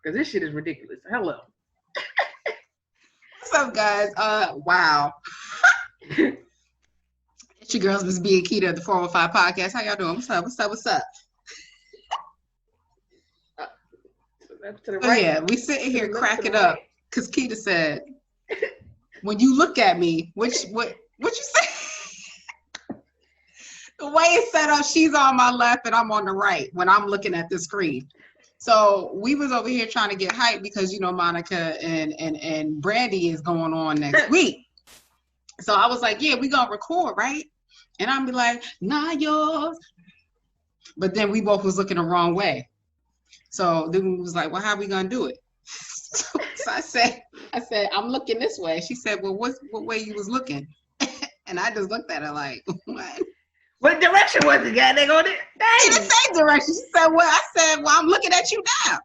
Because this shit is ridiculous. Hello. What's up, guys? Wow. It's your girls, Miss B and Keita of the 415 Podcast. How y'all doing? What's up? What's up? What's up? To the right. Yeah, we sitting here cracking up because Keita said, when you look at me, what you say? The way it's set up, she's on my left and I'm on the right when I'm looking at the screen. So we was over here trying to get hype because, you know, Monica and Brandy is going on next week. So I was like, yeah, we gonna record, right? And I'm be like, not yours. But then we both was looking the wrong way. So then we was like, well, how are we gonna do it? So I said, I'm looking this way. She said, well, what way you was looking? And I just looked at her like, what? What direction was it, guy? They going it? In the same direction. She said, well, I said, well, I'm looking at you now.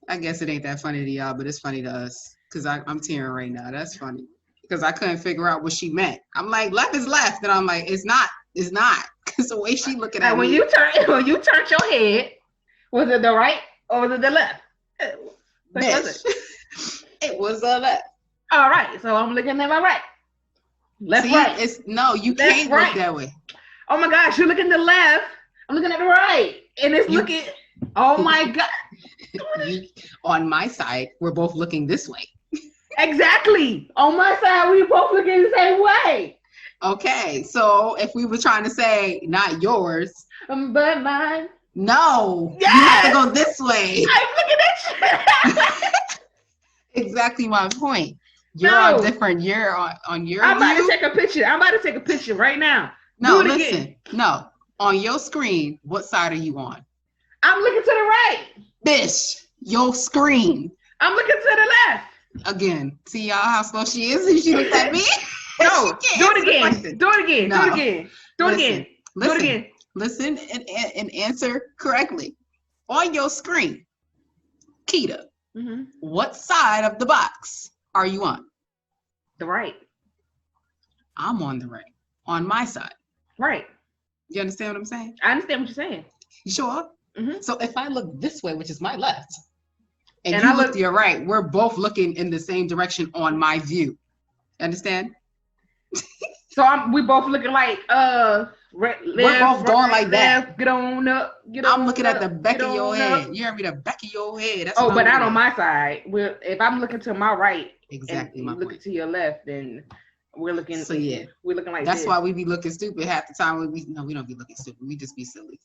I guess it ain't that funny to y'all, but it's funny to us. Because I'm tearing right now. That's funny. Because I couldn't figure out what she meant. I'm like, left is left. And I'm like, it's not. Because the way she looking at me. When you turned your head, was it the right or was it the left? Bitch. It was the left. All right. So I'm looking at my right. Left, right. You left, can't right. Look that way. Oh my gosh, you're looking to the left. I'm looking at the right. And it's looking, oh my God. On my side, we're both looking this way. Exactly. On my side, we both looking the same way. Okay, so if we were trying to say not yours, but mine. No, yes! You have to go this way. I'm looking at you. Exactly my point. You're on different. You're on your. I'm about to take a picture. I'm about to take a picture right now. No, listen. Again. No, on your screen, what side are you on? I'm looking to the right. Bitch, your screen. I'm looking to the left. Again, see y'all how slow she is. And she looks at me. No, do it again. Do it again. No. Do it again. Do it again. Do it again. Listen and answer correctly. On your screen, Keita, what side of the box are you on? The right. I'm on the right. On my side. Right. You understand what I'm saying? I understand what you're saying. You sure? Mm-hmm. So if I look this way, which is my left, and you look to your right, we're both looking in the same direction on my view. Understand? So we both looking like we're both going like that. Get on up. I'm looking at the back of your head. You hear me? The back of your head. That's but not on my side. If I'm looking to my right, exactly. And looking to your left, then we're looking. So yeah, we're looking like that's this. why we be looking stupid half the time. We don't be looking stupid. We just be silly.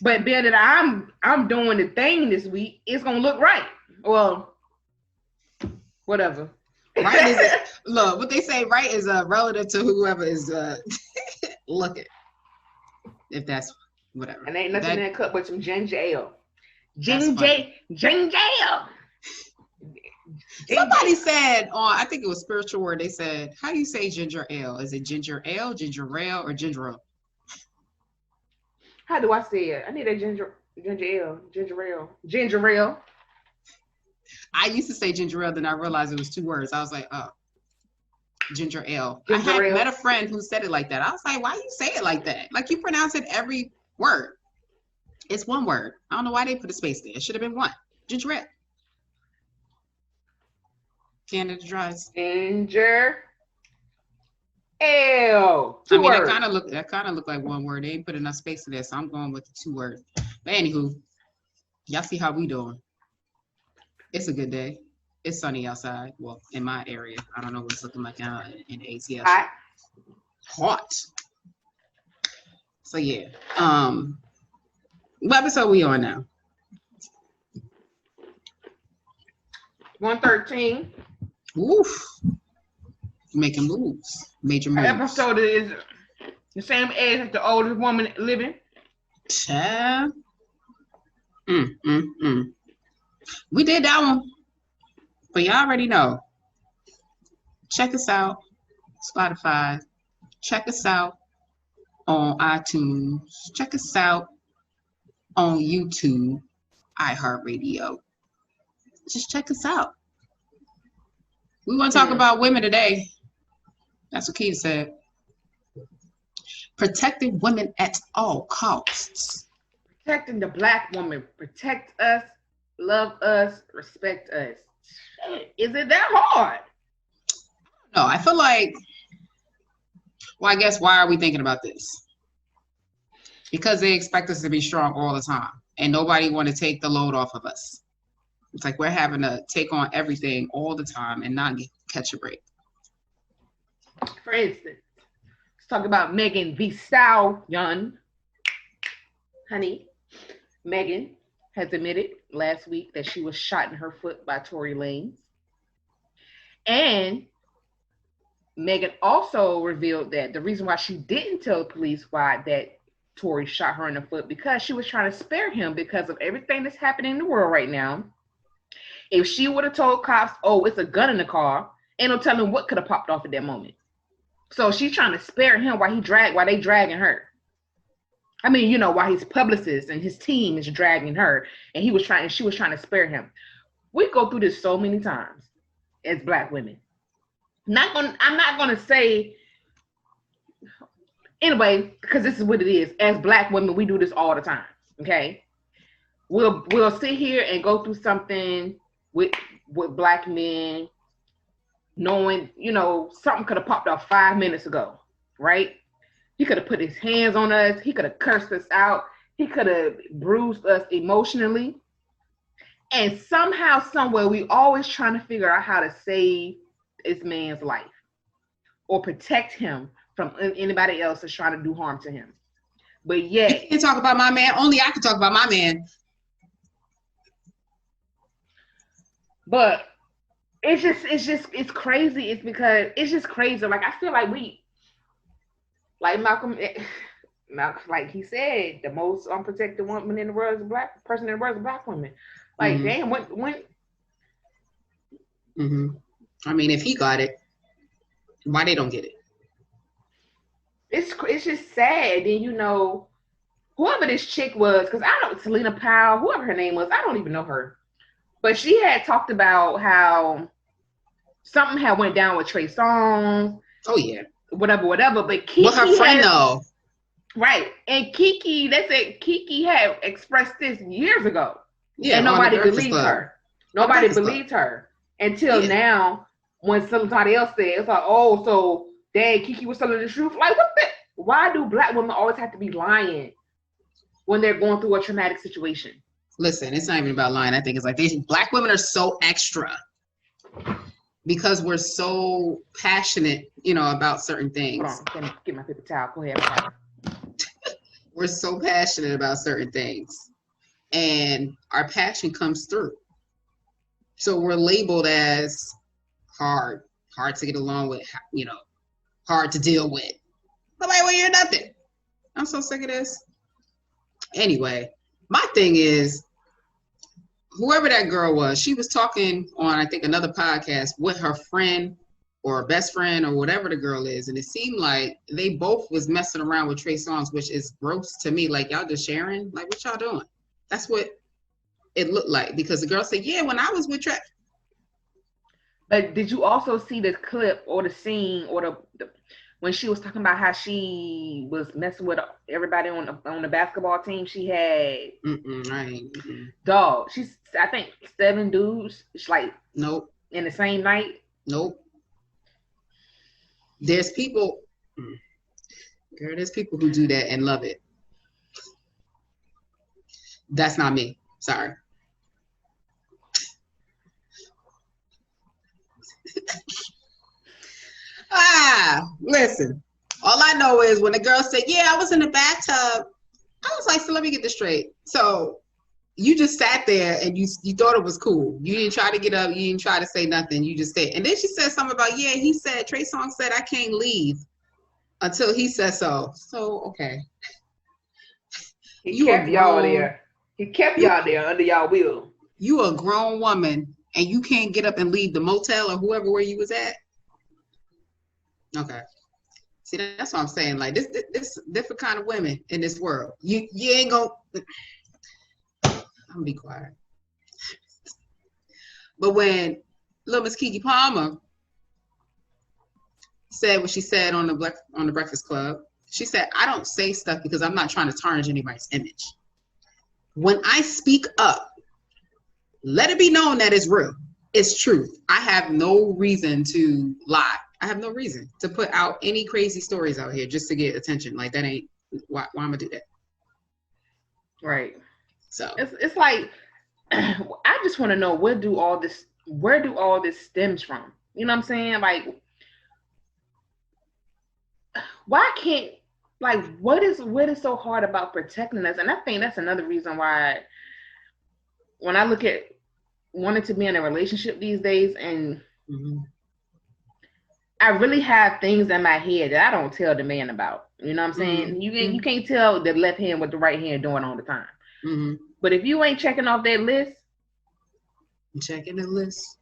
But being that I'm doing the thing this week, it's gonna look right. Well, whatever. Right is look what they say. Right is relative to whoever is looking. If that's whatever. And ain't nothing in that cup but some ginger ale. Ginger ale. Somebody said on, I think it was Spiritual Word. They said, "How do you say ginger ale? Is it ginger ale, ginger ale, or ginger ale?" How do I say it? I need a ginger ale. I used to say ginger ale, then I realized it was two words. I was like, oh, ginger ale. Ginger ale. Met a friend who said it like that. I was like, why you say it like that? Like you pronounce it every word. It's one word. I don't know why they put a space there. It should have been one. Ginger ale. Canada Dries. Ginger ale. Two words. That kind of look like one word. They ain't put enough space in there, so I'm going with the 2 words. But anywho, y'all see how we doing. It's a good day. It's sunny outside. Well, in my area. I don't know what it's looking like out in ATL. Hot. So yeah. What episode we on now? 113. Oof. Making moves. Major moves. Our episode is the same age as the oldest woman living. Child. We did that one. But y'all already know. Check us out. Spotify. Check us out on iTunes. Check us out on YouTube. iHeartRadio. Just check us out. We want to talk about women today. That's what Keita said. Protecting women at all costs. Protecting the Black woman. Protect us, love us, respect us. Is it that hard? No, I feel like, well, I guess why are we thinking about this? Because they expect us to be strong all the time, and nobody want to take the load off of us. It's like we're having to take on everything all the time and not catch a break. For instance, let's talk about Megan Thee Stallion. Honey, Megan has admitted last week that she was shot in her foot by Tory Lanez. And Megan also revealed that the reason why she didn't tell the police why that Tory shot her in the foot, because she was trying to spare him because of everything that's happening in the world right now. If she would have told cops, oh, it's a gun in the car, ain't no telling what could have popped off at that moment. So she's trying to spare him while they dragging her. I mean, you know, while his publicist and his team is dragging her, and she was trying to spare him. We go through this so many times as Black women. I'm not gonna say anyway, because this is what it is. As Black women, we do this all the time. Okay, we'll sit here and go through something with Black men, knowing, you know, something could have popped off 5 minutes ago, right? He could have put his hands on us. He could have cursed us out. He could have bruised us emotionally. And somehow, somewhere, we always trying to figure out how to save this man's life or protect him from anybody else that's trying to do harm to him. But yet, you can't talk about my man. Only I can talk about my man. But it's crazy. It's because it's just crazy. Like, I feel like Malcolm, like he said, the most unprotected woman in the world is a Black person in the world is a Black woman. Like, mm-hmm. Damn, when. Mm-hmm. I mean, if he got it, why they don't get it? It's just sad. Then, you know, whoever this chick was, because I don't, Selena Powell, whoever her name was, I don't even know her. But she had talked about how something had went down with Trey Songz. Oh, yeah. Whatever. But Kiki, well, her friend, though. Right. And Kiki, they said Kiki had expressed this years ago. Yeah, and nobody believed her. Nobody believed her until now, when somebody else said, it's like, oh, so dang, Kiki was telling the truth. Like, what the? Why do Black women always have to be lying when they're going through a traumatic situation? Listen, it's not even about lying. I think it's like these Black women are so extra because we're so passionate, you know, about certain things. Hold on, let me get my paper towel. Go ahead. We're so passionate about certain things, and our passion comes through. So we're labeled as hard to get along with, you know, hard to deal with. But like, well, you're nothing. I'm so sick of this. Anyway, my thing is, whoever that girl was, she was talking on, I think, another podcast with her friend or best friend or whatever the girl is. And it seemed like they both was messing around with Trey Songz, which is gross to me. Like, y'all just sharing? Like, what y'all doing? That's what it looked like. Because the girl said, yeah, when I was with Trey. But did you also see the clip or the scene or the when she was talking about how she was messing with everybody on the basketball team? She had dog. She's, I think, 7 dudes. It's like, nope. In the same night. Nope. There's people, girl. There's people who do that and love it. That's not me. Sorry. Listen. All I know is when the girl said, yeah, I was in the bathtub, I was like, so let me get this straight. So you just sat there and you thought it was cool. You didn't try to get up. You didn't try to say nothing. You just stayed. And then she said something about, yeah, he said, Trey Songz said, I can't leave until he says so. So, okay. He kept y'all there. He kept y'all there under y'all will. You a grown woman and you can't get up and leave the motel or whoever where you was at? Okay. See, that's what I'm saying. Like, this different kind of women in this world. You ain't gonna... I'm gonna be quiet. But when little Miss Keke Palmer said what she said on the Breakfast Club, she said, I don't say stuff because I'm not trying to tarnish anybody's image. When I speak up, let it be known that it's real. It's truth. I have no reason to lie. I have no reason to put out any crazy stories out here just to get attention. Like that ain't why I'm gonna do that. Right. So it's like I just want to know where do all this stems from? You know what I'm saying? Like why can't like what is so hard about protecting us? And I think that's another reason why when I look at wanting to be in a relationship these days, and I really have things in my head that I don't tell the man about. You know what I'm saying? You can't tell the left hand what the right hand doing all the time. But if you ain't checking off that list, I'm checking the list.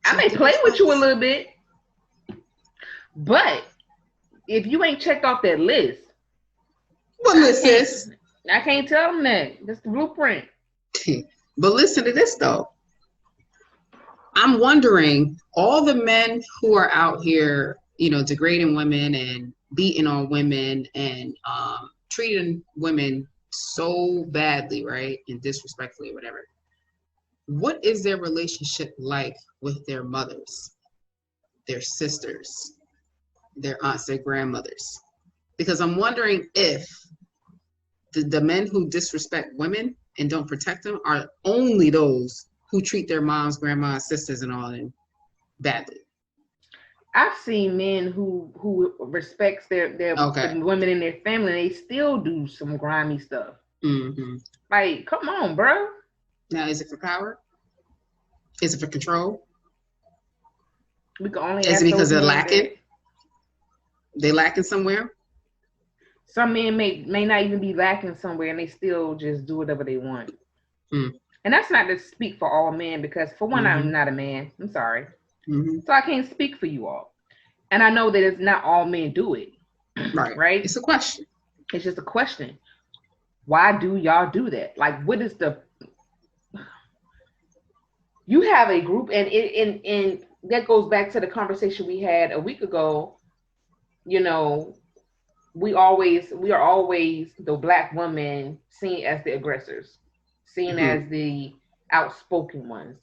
I may play with you a little bit, but if you ain't checked off that list, what list is? I can't tell them that. That's the blueprint. But listen to this though. I'm wondering, all the men who are out here, you know, degrading women and beating on women and treating women so badly, right, and disrespectfully or whatever. What is their relationship like with their mothers, their sisters, their aunts, their grandmothers? Because I'm wondering if the men who disrespect women and don't protect them are only those who treat their moms, grandmas, sisters, and all of them badly. I've seen men who respects their the women in their family, and they still do some grimy stuff. Like, come on, bro. Now, is it for power? Is it for control? We can only. Is it because they're lacking? They lacking somewhere. Some men may not even be lacking somewhere, and they still just do whatever they want. And that's not to speak for all men, because for one, I'm not a man. I'm sorry. So I can't speak for you all. And I know that it's not all men do it. Right? It's a question. It's just a question. Why do y'all do that? Like, what is the... You have a group, and that goes back to the conversation we had a week ago. You know, we are always the Black women seen as the aggressors, seen as the outspoken ones,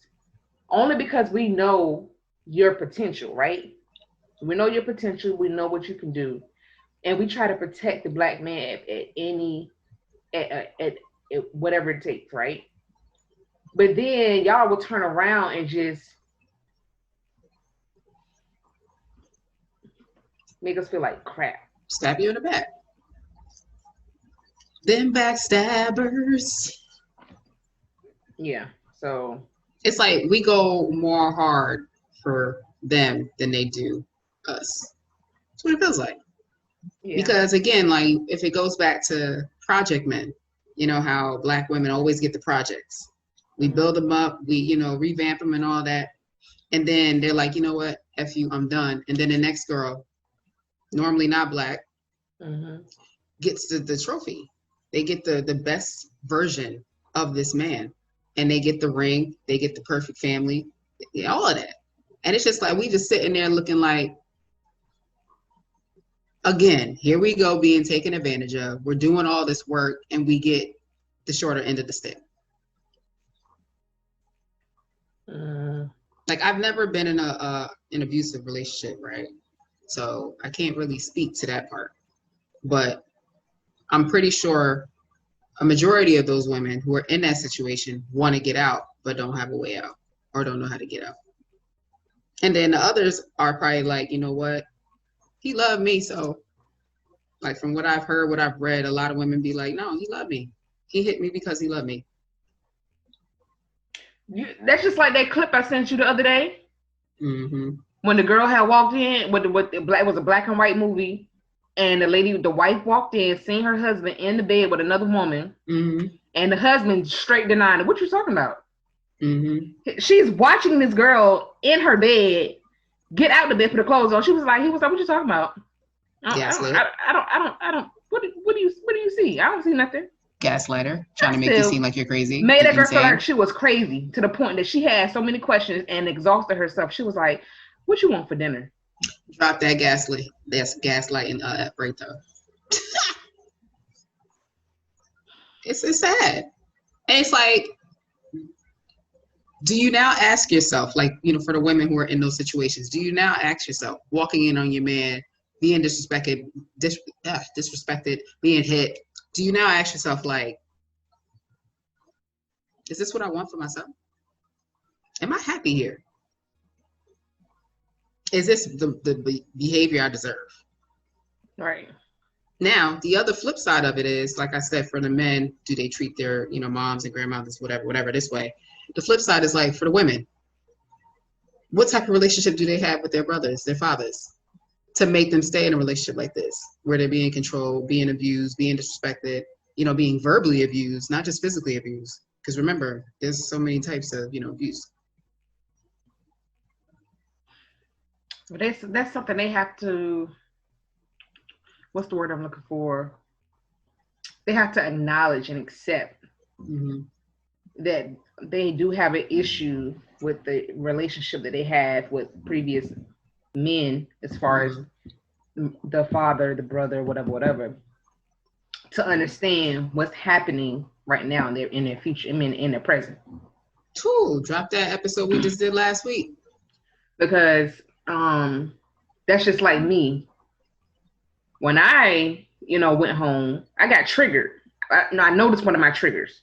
only because we know your potential, right? We know your potential. We know what you can do, and we try to protect the Black man at whatever it takes, right? But then y'all will turn around and just make us feel like crap. Stab you in the back. Them backstabbers. Yeah. So it's like we go more hard for them than they do us. That's what it feels like. Yeah. Because again, like if it goes back to project men, you know how Black women always get the projects. We build them up, we, you know, revamp them and all that. And then they're like, you know what, F you, I'm done. And then the next girl, normally not Black, gets the trophy. They get the best version of this man. And they get the ring, they get the perfect family, all of that. And it's just like, we just sitting there looking like, again, here we go being taken advantage of. We're doing all this work and we get the shorter end of the stick. Like, I've never been in an abusive relationship, right? So I can't really speak to that part. But I'm pretty sure a majority of those women who are in that situation want to get out, but don't have a way out or don't know how to get out. And then the others are probably like, you know what? He loved me. So like from what I've heard, what I've read, a lot of women be like, no, he loved me. He hit me because he loved me. That's just like that clip I sent you the other day. When the girl had walked in, it was a black and white movie, and the wife walked in, seen her husband in the bed with another woman, and the husband straight denying it. What you talking about? She's watching this girl in her bed get out the bed, put her clothes on. He was like, what you talking about? I don't. What do you see? I don't see nothing. Gaslighter, trying to make you seem like you're crazy. Made that girl feel like she was crazy to the point that she had so many questions and exhausted herself. She was like, "What you want for dinner?" Drop that gaslight. That's gaslighting right there. It's sad. And it's like, Do you now ask yourself, like, for the women who are in those situations, do you now ask yourself, walking in on your man, being disrespected, being hit, do you now ask yourself, like, is this what I want for myself? Am I happy here? Is this the behavior I deserve? Right. Now, the other flip side of it is, like I said, for the men, do they treat their, moms and grandmothers, whatever this way? The flip side is like for the women, what type of relationship do they have with their brothers, their fathers, to make them stay in a relationship like this, where they're being controlled, being abused, being disrespected, being verbally abused, not just physically abused? Because remember, there's so many types of, abuse. That's something they have to, what's the word I'm looking for? They have to acknowledge and accept that they do have an issue with the relationship that they have with previous men, as far as the father, the brother, whatever, to understand what's happening right now in their future, in their present. Cool. Drop that episode we just did last week. Because that's just like me. When I, went home, I got triggered. I noticed one of my triggers.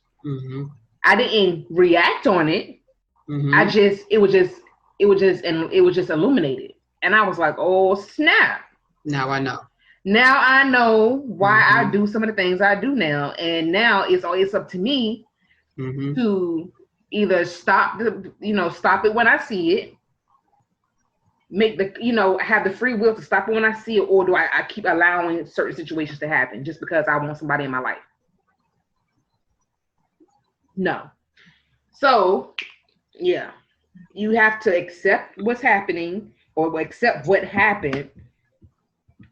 I didn't react on it. It was just illuminated. And I was like, oh, snap. Now I know. Now I know why I do some of the things I do now. And now it's up to me to either stop it when I see it, make have the free will to stop it when I see it, or do I keep allowing certain situations to happen just because I want somebody in my life? No. So, yeah, you have to accept what's happening, or accept what happened.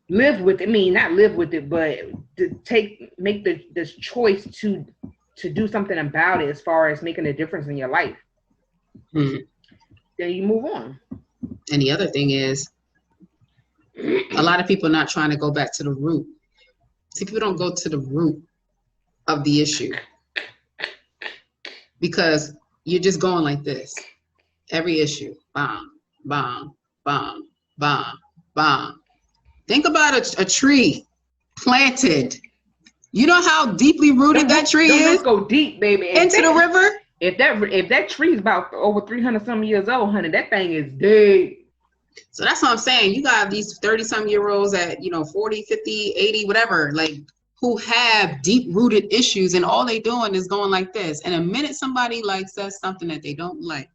Live with it. I mean, not live with it, but to make this choice to do something about it, as far as making a difference in your life. Then you move on. And the other thing is, a lot of people are not trying to go back to the root. See, people don't go to the root of the issue, because you're just going like this. Every issue, bomb, bomb, bomb, bomb, bomb. Think about a tree planted. You know how deeply rooted that tree is? Let's go deep, baby. Into the river? If that tree is about over 300-some years old, honey, that thing is dead. So that's what I'm saying. You got these 30-some-year-olds at, 40, 50, 80, whatever, like, who have deep-rooted issues, and all they doing is going like this. And the minute somebody says something that they don't like,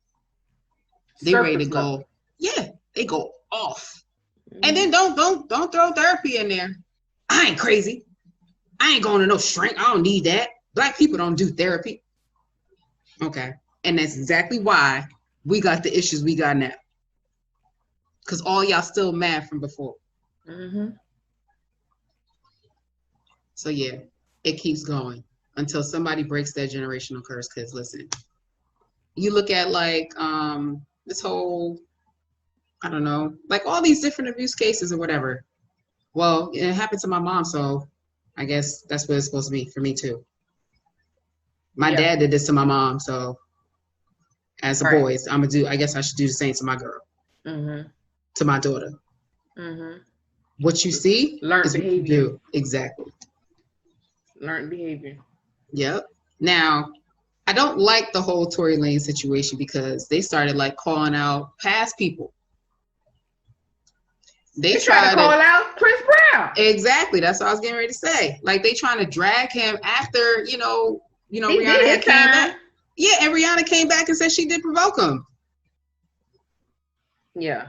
they ready to go. Yeah, they go off. And then don't throw therapy in there. I ain't crazy. I ain't going to no shrink. I don't need that. Black people don't do therapy. Okay. And that's exactly why we got the issues we got now. Because all y'all still mad from before. So yeah, it keeps going until somebody breaks that generational curse. Because listen, you look at this whole, I don't know, all these different abuse cases or whatever. Well, it happened to my mom, so I guess that's what it's supposed to be for me too. My dad did this to my mom, so as a boy, I guess I should do the same to my girl, to my daughter. What you see, learned behavior. What you do. Exactly. Learned behavior. Yep. Now, I don't like the whole Tory Lanez situation, because they started calling out past people. They tried to call out Chris Brown. Exactly. That's what I was getting ready to say. They trying to drag him after, Rihanna had came back. Yeah, and Rihanna came back and said she did provoke him. Yeah.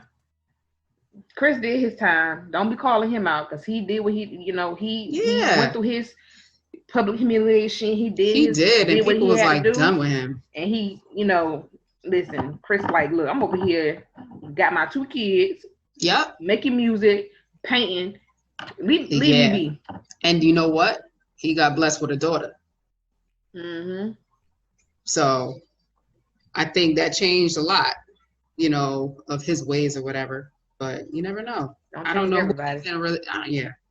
Chris did his time. Don't be calling him out, because he did what he went through his public humiliation. He did, and people was done with him. And he, listen, Chris look, I'm over here, got my 2 kids. Yep. Making music, painting. Leave me be. And you know what? He got blessed with a daughter. So I think that changed a lot, of his ways or whatever. But you never know. I don't know.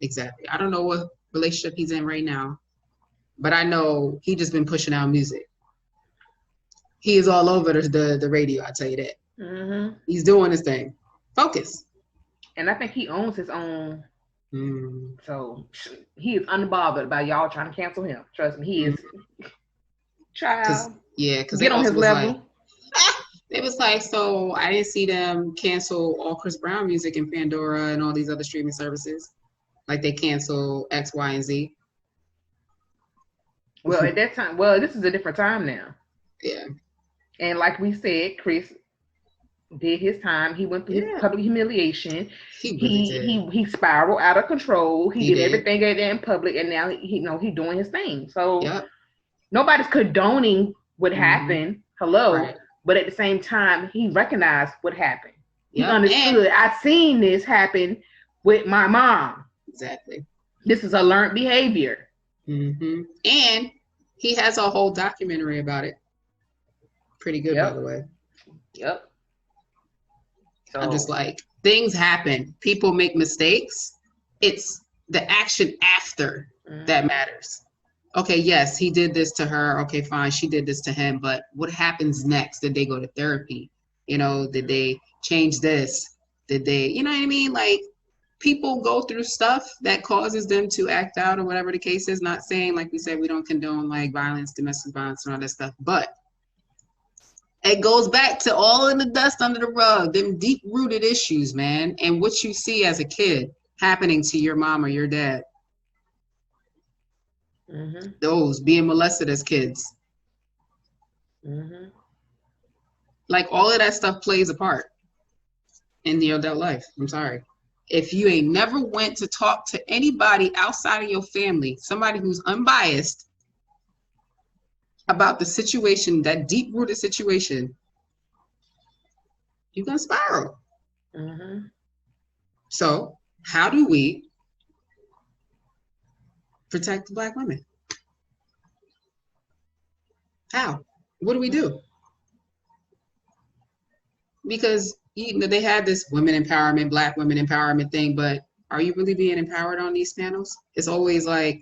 Exactly. I don't know what relationship he's in right now. But I know he just been pushing out music. He is all over the radio. I tell you that. Mm-hmm. He's doing his thing. Focus. And I think he owns his own. Mm. So he is unbothered by y'all trying to cancel him. Trust me, he is. Child. Because Get on his level. Like, it was like, so I didn't see them cancel all Chris Brown music in Pandora and all these other streaming services. Like they cancel X, Y, and Z. Well, at that time, this is a different time now. Yeah. And like we said, Chris did his time. He went through his public humiliation. He really did. He spiraled out of control. He did everything in public, and now he's doing his thing. So nobody's condoning what happened. Hello. Right. But at the same time, he recognized what happened. He understood. I seen this happen with my mom. Exactly. This is a learned behavior. Mm-hmm. And he has a whole documentary about it. Pretty good, by the way. Yep. So I'm just like, things happen. People make mistakes. It's the action after that matters. Okay, yes, he did this to her. Okay, fine, she did this to him. But what happens next? Did they go to therapy? You know, did they change this? Did they, you know what I mean? Like, people go through stuff that causes them to act out or whatever the case is. Not saying, like we said, we don't condone like violence, domestic violence, and all that stuff. But it goes back to all in the dust under the rug, them deep-rooted issues, man. And what you see as a kid happening to your mom or your dad. Mm-hmm. Those being molested as kids. Mm-hmm. Like all of that stuff plays a part in your adult life. I'm sorry. If you ain't never went to talk to anybody outside of your family, somebody who's unbiased about the situation, that deep-rooted situation, you're going to spiral. Mm-hmm. So how do we protect the Black women? How? What do we do? Because they had this women empowerment, Black women empowerment thing, but are you really being empowered on these panels? It's always like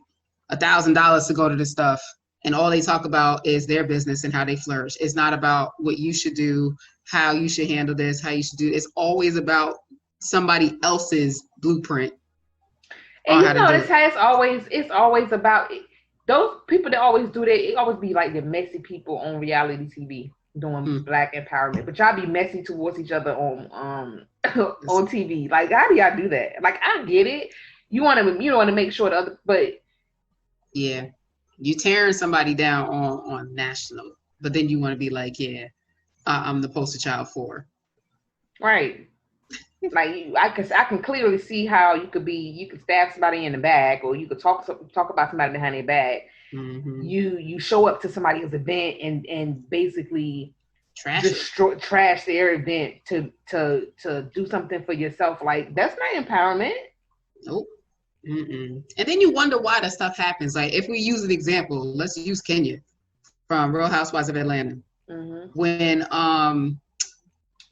$1,000 to go to this stuff, and all they talk about is their business and how they flourish. It's not about what you should do, how you should handle this, how you should do it. It's always about somebody else's blueprint. And you notice how it's always about those people that always do that. It always be like the messy people on reality TV doing Black empowerment, but y'all be messy towards each other on on TV. Like, how do y'all do that? Like, I get it. You want to make sure the other, but yeah, you tearing somebody down on national, but then you want to be like, I'm the poster child for. Right. Like, I can clearly see how you could stab somebody in the back, or you could talk about somebody behind their back. Mm-hmm. You show up to somebody's event and basically trash their event to do something for yourself. Like, that's not empowerment. Nope. Mm-mm. And then you wonder why that stuff happens. Like, if we use an example, let's use Kenya from Real Housewives of Atlanta. Mm-hmm. When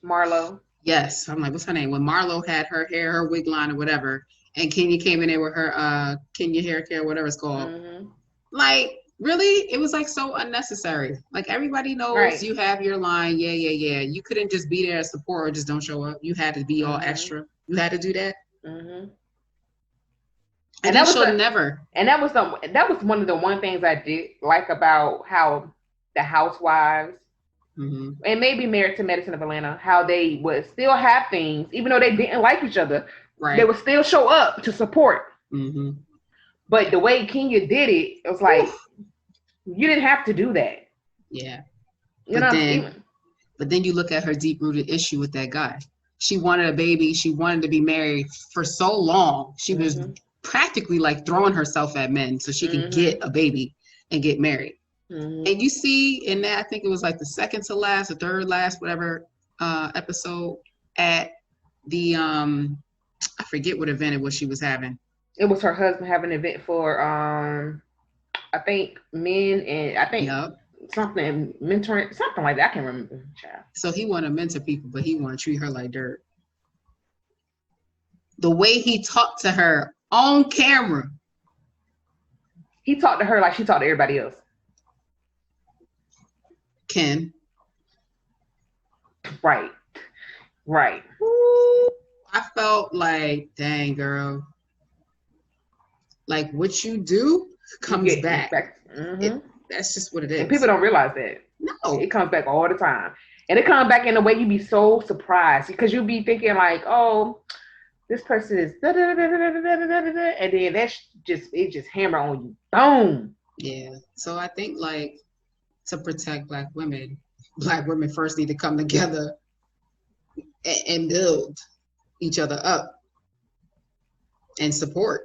Marlo. Yes, I'm like, what's her name? When Marlo had her hair, her wig line or whatever, and Kenya came in there with her Kenya hair care, whatever it's called. Mm-hmm. Like, really? It was like so unnecessary. Like, everybody knows you have your line. Yeah. You couldn't just be there as support or just don't show up. You had to be all extra. You had to do that. Mm-hmm. And that was never. And that was one of the one things I did like about how the Housewives, mm-hmm. and maybe Married to Medicine of Atlanta, how they would still have things, even though they didn't like each other. Right. They would still show up to support. Mm-hmm. But the way Kenya did it, it was like, you didn't have to do that. Yeah. But then you look at her deep-rooted issue with that guy. She wanted a baby. She wanted to be married for so long. She mm-hmm. was practically like throwing herself at men so she could mm-hmm. get a baby and get married. Mm-hmm. And you see in that, I think it was like the second to last or third last, whatever episode at the, I forget what event it was she was having. It was her husband having an event for, I think men and I think something mentoring, something like that. I can't remember. Child. So he wanted to mentor people, but he wanted to treat her like dirt. The way he talked to her on camera. He talked to her like she talked to everybody else. Ken. Right. Right. Ooh, I felt like, dang, girl. Like what you do comes back. Mm-hmm. That's just what it And is. people don't realize that. No. It comes back all the time. And it comes back in a way you be so surprised because you be thinking like, oh, this person is da da da da da da da da da, and then it just hammer on you. Boom. Yeah. So I think like to protect black women first need to come together and build each other up and support.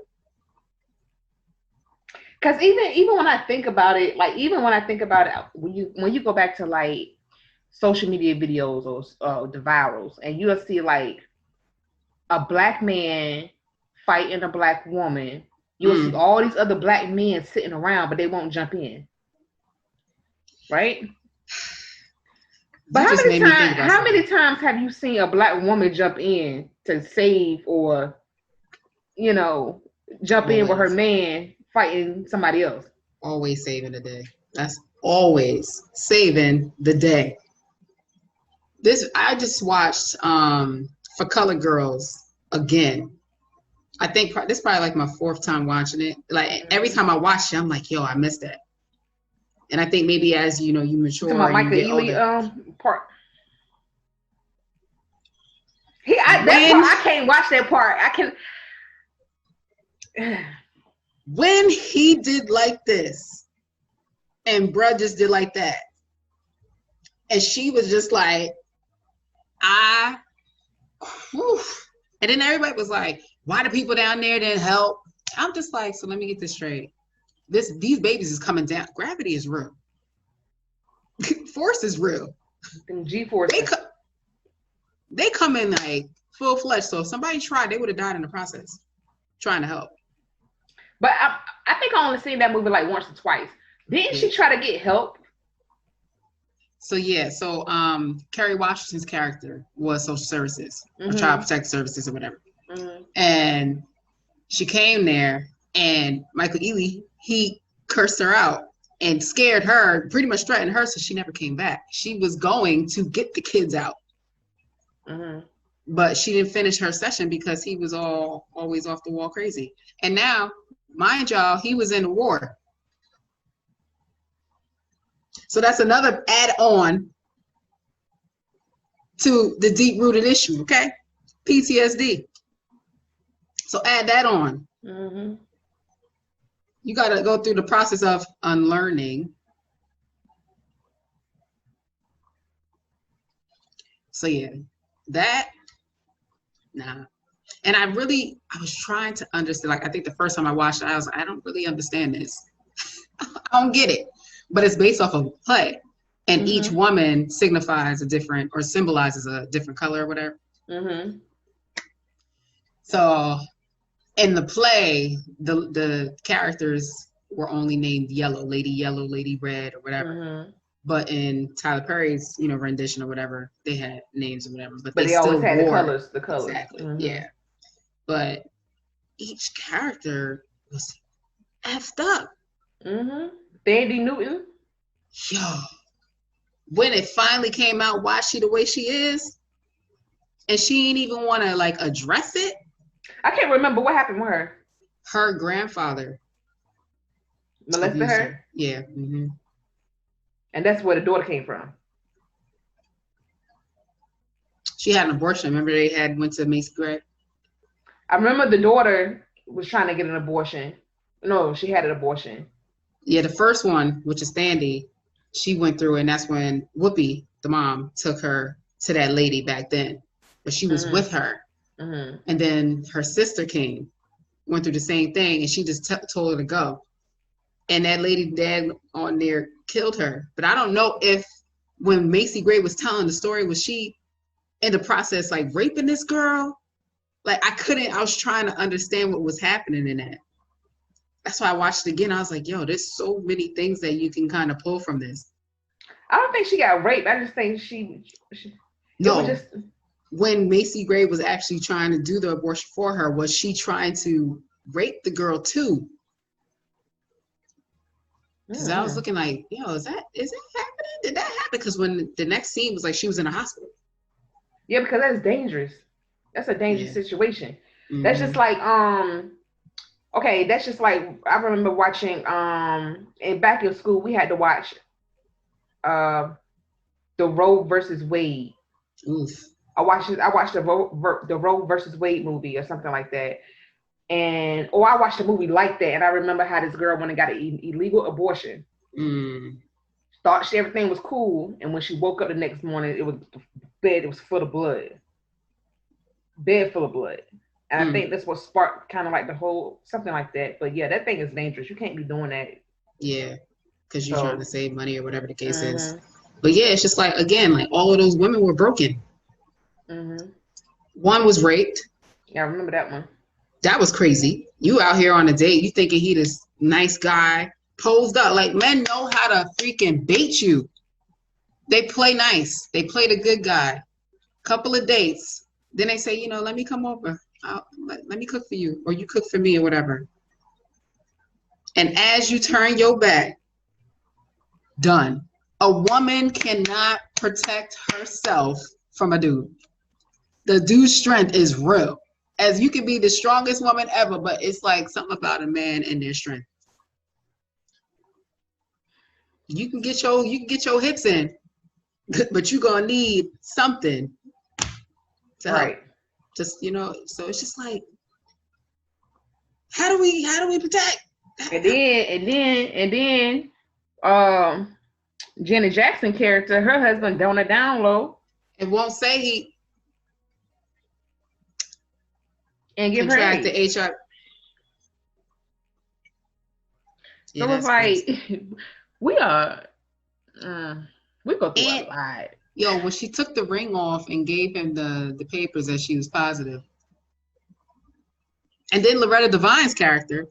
Because even when I think about it, when you go back to like social media videos or the virals, and you'll see like a black man fighting a black woman, you'll see all these other black men sitting around, but they won't jump in, right? But how many times have you seen a black woman jump in to save or, you know, jump in with her man fighting somebody else? Always saving the day. That's always saving the day. I just watched For Color Girls again. I think this is probably like my fourth time watching it. Like every time I watch it, I'm like, yo, I missed that. And I think maybe as you know, you mature, Michael Ealy part. That part I can't watch that part. I can. When he did like this, and bruh just did like that, and she was just like, whew. And then everybody was like, why the people down there didn't help? I'm just like, so let me get this straight. These babies is coming down. Gravity is real. Force is real. G-force. They come in like full fledged. So if somebody tried, they would have died in the process trying to help. But I think I only seen that movie like once or twice. Didn't she try to get help? So Kerry Washington's character was social services or child protective services or whatever. Mm-hmm. And she came there and Michael Ealy, he cursed her out and scared her, pretty much threatened her, so she never came back. She was going to get the kids out. Mm-hmm. But she didn't finish her session because he was always off the wall crazy. And now, mind y'all, he was in the war. So that's another add-on to the deep-rooted issue, okay? PTSD. So add that on. Mm-hmm. You got to go through the process of unlearning. So yeah, nah. And I was trying to understand, like, I think the first time I watched it, I was like, I don't really understand this. I don't get it. But it's based off of a play. And each woman signifies a different, or symbolizes a different color or whatever. Mm-hmm. So in the play, the characters were only named yellow, lady red, or whatever. Mm-hmm. But in Tyler Perry's, rendition or whatever, they had names or whatever. But they always still had wore the colors. Exactly. Mm-hmm. Yeah. But each character was effed up. Mm-hmm. Dandy Newton. Yo. When it finally came out, why she the way she is, and she didn't even want to like address it. I can't remember what happened with her. Her grandfather molested her. Yeah. Mm-hmm. And that's where the daughter came from. She had an abortion. Remember they went to Macy Gray? I remember the daughter was trying to get an abortion. No, she had an abortion. Yeah, the first one, which is Sandy, she went through, and that's when Whoopi, the mom, took her to that lady back then. But she was with her. Mm-hmm. And then her sister went through the same thing, and she just told her to go. And that lady dad on there killed her. But I don't know if when Macy Gray was telling the story, was she in the process like raping this girl? Like I was trying to understand what was happening in that. That's why I watched it again. I was like, yo, there's so many things that you can kind of pull from this. I don't think she got raped. I just think she no. When Macy Gray was actually trying to do the abortion for her, was she trying to rape the girl too? Because I was looking like, yo, is that happening? Did that happen? Because when the next scene was like she was in a hospital. Yeah, because that's dangerous. That's a dangerous Yeah. situation. That's just Mm-hmm. like okay, that's just like I remember watching and back in school we had to watch uh the Roe versus Wade. Oof. I watched the Roe versus Wade movie or something like that. And or I watched a movie like that, and I remember how this girl went and got an illegal abortion. Mm. Thought everything was cool, and when she woke up the next morning, it was bed. It was full of blood, bed full of blood. And I Mm. think that's what sparked kind of like the whole something like that. But yeah, that thing is dangerous. You can't be doing that. Yeah, because you're trying to So, save money or whatever the case is. mhm, But yeah, it's just like again, like all of those women were broken. mhm. One was raped. Yeah, I remember that one. That was crazy. You out here on a date, you thinking he this nice guy, posed up. Like men know how to freaking bait you. They play nice. They play the good guy. Couple of dates. Then they say, let me come over. Let me cook for you, or you cook for me, or whatever. And as you turn your back, done. A woman cannot protect herself from a dude. The dude's strength is real. As you can be the strongest woman ever, but it's like something about a man and their strength. You can get your hits in, but you're gonna need something to help. Right. Just so it's just like, how do we protect? And then, Janet Jackson character, her husband on the down low It won't say he and give her contracted AIDS. HIV. Yeah, So it's that's crazy. like we are, we go through a And lot. yo, when she took the ring off and gave him the papers that she was positive, and then Loretta Devine's character,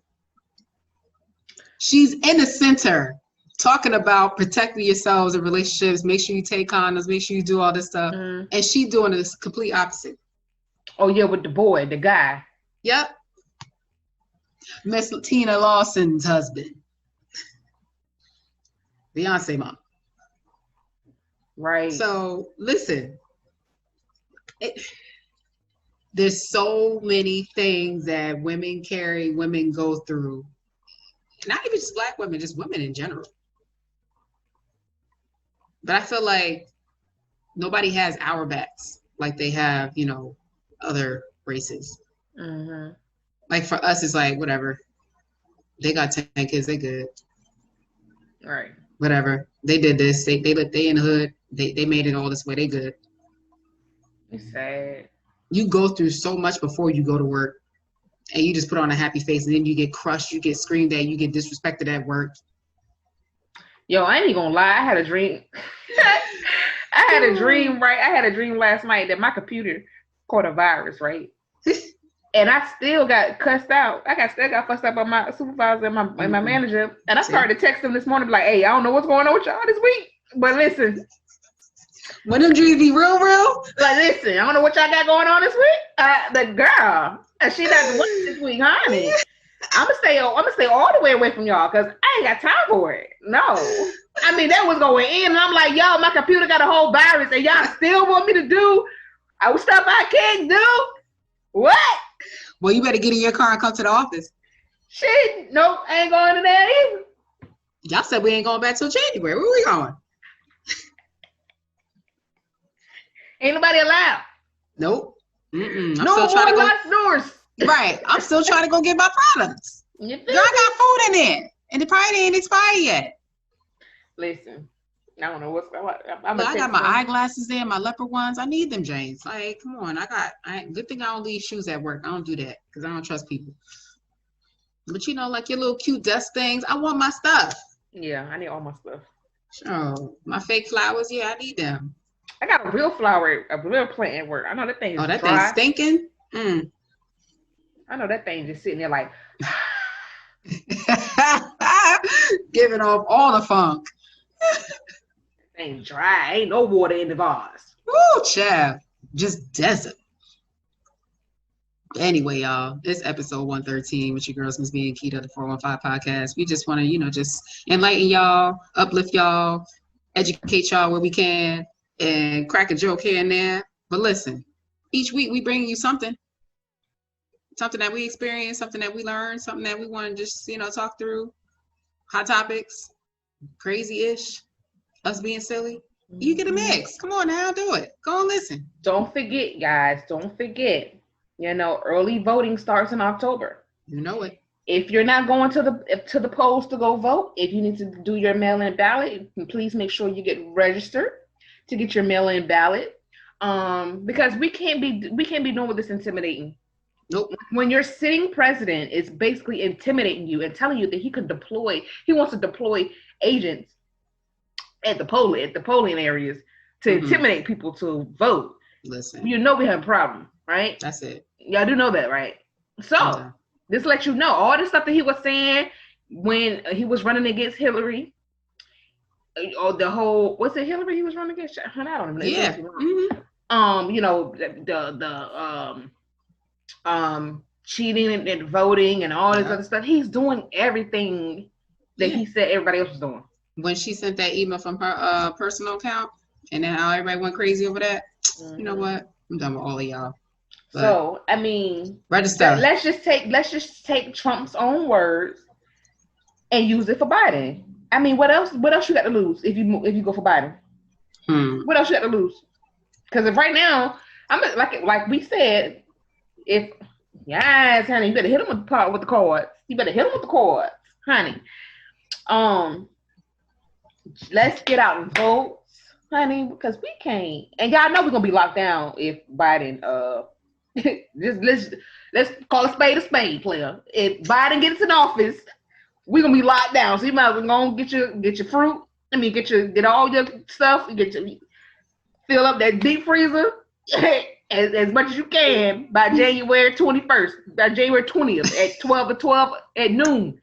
she's in the center talking about protecting yourselves in relationships, make sure you take condoms, make sure you do all this stuff. Mm. And she doing this complete opposite. Oh yeah, with the guy. Yep. Miss Tina Lawson's husband. Beyonce mom. Right. So listen, there's so many things that women carry, women go through. Not even just black women, just women in general. But I feel like nobody has our backs like they have, other races. Mm-hmm. Like for us, it's like whatever. They got 10 kids, they good. Right. Whatever. They did this. They in the hood. They made it all this way. They good. It's sad. You go through so much before you go to work, and you just put on a happy face, and then you get crushed, you get screamed at, you get disrespected at work. Yo, I ain't gonna lie. I had a dream. I had a dream, right? I had a dream last night that my computer caught a virus, right? And I still got cussed out. Still got fussed out by my supervisor and my manager. And I started to text them this morning, like, hey, I don't know what's going on with y'all this week. But listen. When them dreams be real? Like, listen, I don't know what y'all got going on this week. The girl, she not the one this week, honey. I'm gonna stay all the way away from y'all because I ain't got time for it. No. I mean, that was going in. And I'm like, yo, my computer got a whole virus and y'all still want me to do stuff I can't do? What? Well, you better get in your car and come to the office. Shit, nope, I ain't going to that either. Y'all said we ain't going back till January. Where we going? Ain't nobody allowed. Nope. I'm no still trying to go. Locked doors. Right. I'm still trying to go get my products. Girl, I got food in there, and it probably ain't expired yet. Listen, I don't know what's going on. I got my eyeglasses there, my leopard ones. I need them, James. Like, come on. Good thing I don't leave shoes at work. I don't do that because I don't trust people. But like your little cute desk things, I want my stuff. Yeah, I need all my stuff. Oh, my fake flowers, yeah, I need them. I got a real flower, a real plant at work. I know that thing is that dry. thing's stinking? I know that thing just sitting there like giving off all the funk. Ain't dry. Ain't no water in the vase. Ooh, child. Just desert. Anyway, y'all, this episode 113 with your girls, Miss B and Keita, the 415 podcast. We just want to, just enlighten y'all, uplift y'all, educate y'all where we can, and crack a joke here and there. But listen, each week we bring you something that we experienced, something that we learned, something that we want to just, talk through. Hot topics, crazy-ish, us being silly. You get a mix. Come on now, do it. Go and listen. Don't forget, guys. Don't forget. Early voting starts in October. You know it. If you're not going to the polls to go vote, if you need to do your mail-in ballot, please make sure you get registered to get your mail-in ballot. Because we can't be doing with this intimidating. Nope. When your sitting president is basically intimidating you and telling you that he wants to deploy agents at the polling areas to intimidate people to vote. Listen. We have a problem, right? That's it. Y'all do know that, right? So this lets you know all the stuff that he was saying when he was running against Hillary. Or the whole, was it Hillary he was running against? I don't know. Yeah. Cheating and voting and all this other stuff. He's doing everything that he said everybody else was doing. When she sent that email from her personal account, and then how everybody went crazy over that, you know what? I'm done with all of y'all. But so I mean, register. Let's just take Trump's own words and use it for Biden. I mean, what else you got to lose if you go for Biden? What else you got to lose? Because if right now, I'm like we said, honey, you better hit him with the cards. You better hit him with the cards, honey. Let's get out and vote, honey, because we can't. And y'all know we're gonna be locked down if Biden. Let's call a spade, player. If Biden gets in office, we're gonna be locked down. So you might as well go get your fruit. I mean, get all your stuff. Fill up that deep freezer as much as you can by January 21st, by January 20th at 12 at noon.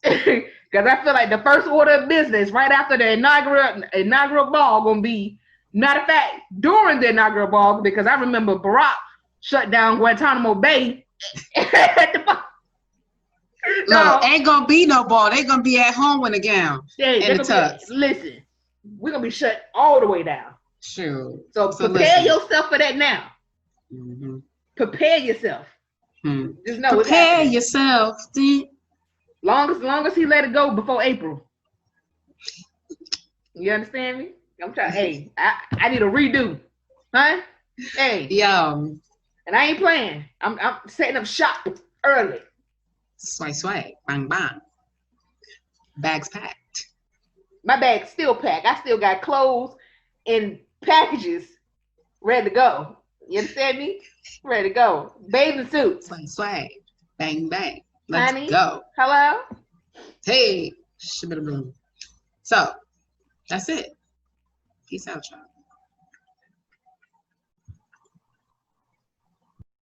Because I feel like the first order of business right after the inaugural ball gonna be, matter of fact, during the inaugural ball, because I remember Barack shut down Guantanamo Bay. Look, ain't gonna be no ball. They gonna be at home in a gown and the tux. Listen, we're gonna be shut all the way down. Sure. So prepare yourself for that now. Mm-hmm. Prepare yourself. Just know prepare yourself. Long as he let it go before April. You understand me? I'm trying. Hey, I need a redo, huh? Hey, yo, and I ain't playing. I'm setting up shop early. Swag, bang, bang. Bags packed. My bag's still packed. I still got clothes in packages ready to go. You understand me? Ready to go. Bathing suits. Swag, bang, bang. Let's honey, go. Hello? Hey. So, that's it. Peace out, y'all.